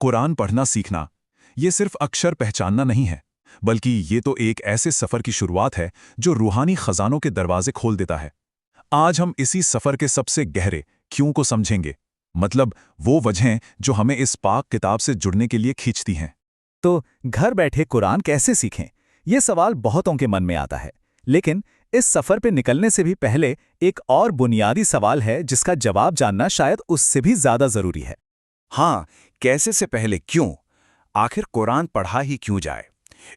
कुरान पढ़ना सीखना ये सिर्फ अक्षर पहचानना नहीं है, बल्कि ये तो एक ऐसे सफ़र की शुरुआत है जो रूहानी खजानों के दरवाजे खोल देता है। आज हम इसी सफ़र के सबसे गहरे क्यों को समझेंगे, मतलब वो वजहें जो हमें इस पाक किताब से जुड़ने के लिए खींचती हैं। तो घर बैठे कुरान कैसे सीखें, ये सवाल बहुतों के मन में आता है। लेकिन इस सफ़र पे निकलने से भी पहले एक और बुनियादी सवाल है जिसका जवाब जानना शायद उससे भी ज़्यादा ज़रूरी है। हाँ, कैसे से पहले क्यों? आखिर कुरान पढ़ा ही क्यों जाए?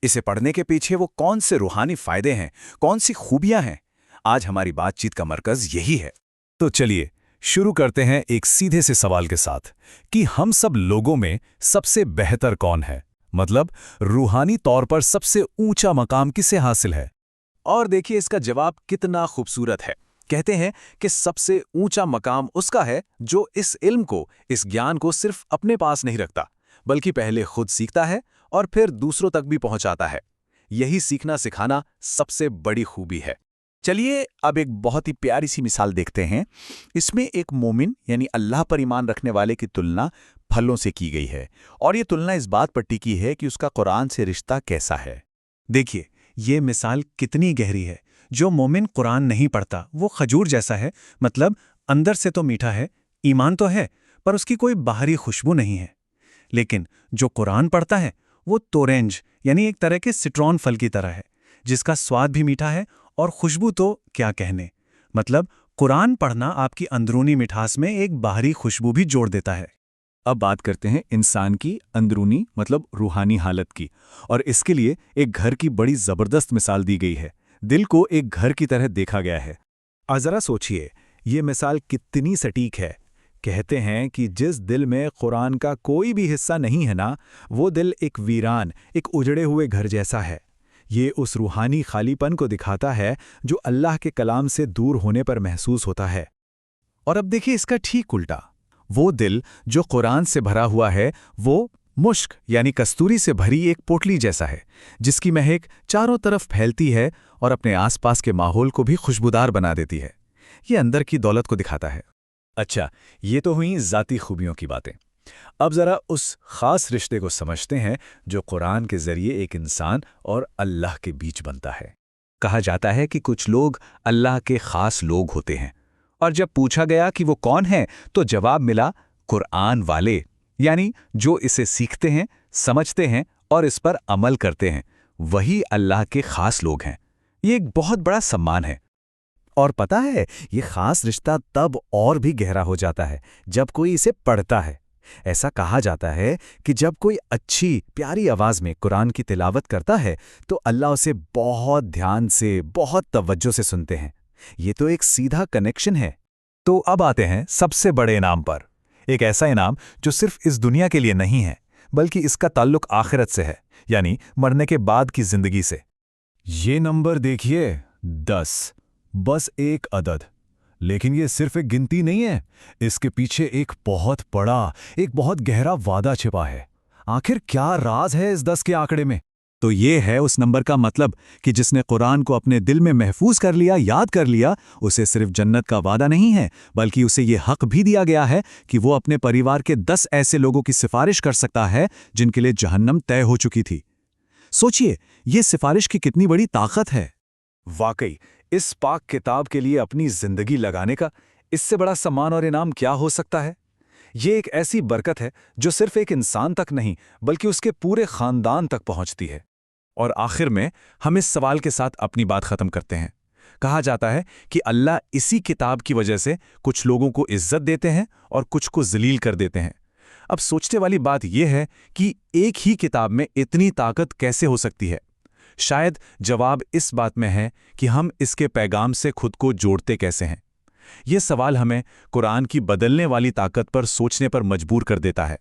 इसे पढ़ने के पीछे वो कौन से रूहानी फायदे हैं, कौन सी खूबियां हैं? आज हमारी बातचीत का मरकज यही है। तो चलिए शुरू करते हैं एक सीधे से सवाल के साथ कि हम सब लोगों में सबसे बेहतर कौन है, मतलब रूहानी तौर पर सबसे ऊंचा मकाम किसे हासिल है। और देखिए इसका जवाब कितना खूबसूरत है। कहते हैं कि सबसे ऊंचा मकाम उसका है जो इस इल्म को, इस ज्ञान को सिर्फ अपने पास नहीं रखता, बल्कि पहले खुद सीखता है और फिर दूसरों तक भी पहुंचाता है। यही सीखना सिखाना सबसे बड़ी खूबी है। चलिए अब एक बहुत ही प्यारी सी मिसाल देखते हैं। इसमें एक मोमिन यानी अल्लाह पर ईमान रखने वाले की तुलना फलों से की गई है, और ये तुलना इस बात पर टिकी है कि उसका कुरान से रिश्ता कैसा है। देखिए ये मिसाल कितनी गहरी है। जो मोमिन कुरान नहीं पढ़ता वो खजूर जैसा है, मतलब अंदर से तो मीठा है, ईमान तो है, पर उसकी कोई बाहरी खुशबू नहीं है। लेकिन जो कुरान पढ़ता है वो तोरेंज यानी एक तरह के सिट्रॉन फल की तरह है, जिसका स्वाद भी मीठा है और खुशबू तो क्या कहने। मतलब कुरान पढ़ना आपकी अंदरूनी मिठास में एक बाहरी खुशबू भी जोड़ देता है। अब बात करते हैं इंसान की अंदरूनी मतलब रूहानी हालत की, और इसके लिए एक घर की बड़ी ज़बरदस्त मिसाल दी गई है। दिल को एक घर की तरह देखा गया है। और ज़रा सोचिए ये मिसाल कितनी सटीक है। कहते हैं कि जिस दिल में कुरान का कोई भी हिस्सा नहीं है ना, वो दिल एक वीरान, एक उजड़े हुए घर जैसा है। ये उस रूहानी खालीपन को दिखाता है जो अल्लाह के कलाम से दूर होने पर महसूस होता है। और अब देखिए इसका ठीक उल्टा, वो दिल जो कुरान से भरा हुआ है वो मुश्क यानी कस्तूरी से भरी एक पोटली जैसा है, जिसकी महक चारों तरफ फैलती है और अपने आसपास के माहौल को भी खुशबूदार बना देती है। ये अंदर की दौलत को दिखाता है। अच्छा, ये तो हुई ज़ाती खूबियों की बातें। अब ज़रा उस ख़ास रिश्ते को समझते हैं जो कुरान के ज़रिए एक इंसान और अल्लाह के बीच बनता है। कहा जाता है कि कुछ लोग अल्लाह के ख़ास लोग होते हैं, और जब पूछा गया कि वो कौन है तो जवाब मिला कुरान वाले, यानी जो इसे सीखते हैं, समझते हैं और इस पर अमल करते हैं, वही अल्लाह के ख़ास लोग हैं। ये एक बहुत बड़ा सम्मान है। और पता है ये ख़ास रिश्ता तब और भी गहरा हो जाता है जब कोई इसे पढ़ता है। ऐसा कहा जाता है कि जब कोई अच्छी प्यारी आवाज़ में कुरान की तिलावत करता है तो अल्लाह उसे बहुत ध्यान से, बहुत तवज्जो से सुनते हैं। ये तो एक सीधा कनेक्शन है। तो अब आते हैं सबसे बड़े इनाम पर, एक ऐसा इनाम जो सिर्फ इस दुनिया के लिए नहीं है, बल्कि इसका ताल्लुक आखिरत से है, यानी मरने के बाद की जिंदगी से। ये नंबर देखिए, 10, बस एक अदद। लेकिन ये सिर्फ एक गिनती नहीं है, इसके पीछे एक बहुत बड़ा, एक बहुत गहरा वादा छिपा है। आखिर क्या राज है इस 10 के आंकड़े में? तो ये है उस नंबर का मतलब कि जिसने कुरान को अपने दिल में महफूज कर लिया, याद कर लिया, उसे सिर्फ जन्नत का वादा नहीं है, बल्कि उसे ये हक भी दिया गया है कि वो अपने परिवार के 10 ऐसे लोगों की सिफारिश कर सकता है जिनके लिए जहन्नम तय हो चुकी थी। सोचिए ये सिफारिश की कितनी बड़ी ताकत है। वाकई इस पाक किताब के लिए अपनी जिंदगी लगाने का इससे बड़ा सम्मान और इनाम क्या हो सकता है। ये एक ऐसी बरकत है जो सिर्फ एक इंसान तक नहीं बल्कि उसके पूरे खानदान तक पहुंचती है। और आखिर में हम इस सवाल के साथ अपनी बात खत्म करते हैं। कहा जाता है कि अल्लाह इसी किताब की वजह से कुछ लोगों को इज्जत देते हैं और कुछ को जलील कर देते हैं। अब सोचने वाली बात यह है कि एक ही किताब में इतनी ताकत कैसे हो सकती है। शायद जवाब इस बात में है कि हम इसके पैगाम से खुद को जोड़ते कैसे हैं। यह सवाल हमें कुरान की बदलने वाली ताकत पर सोचने पर मजबूर कर देता है।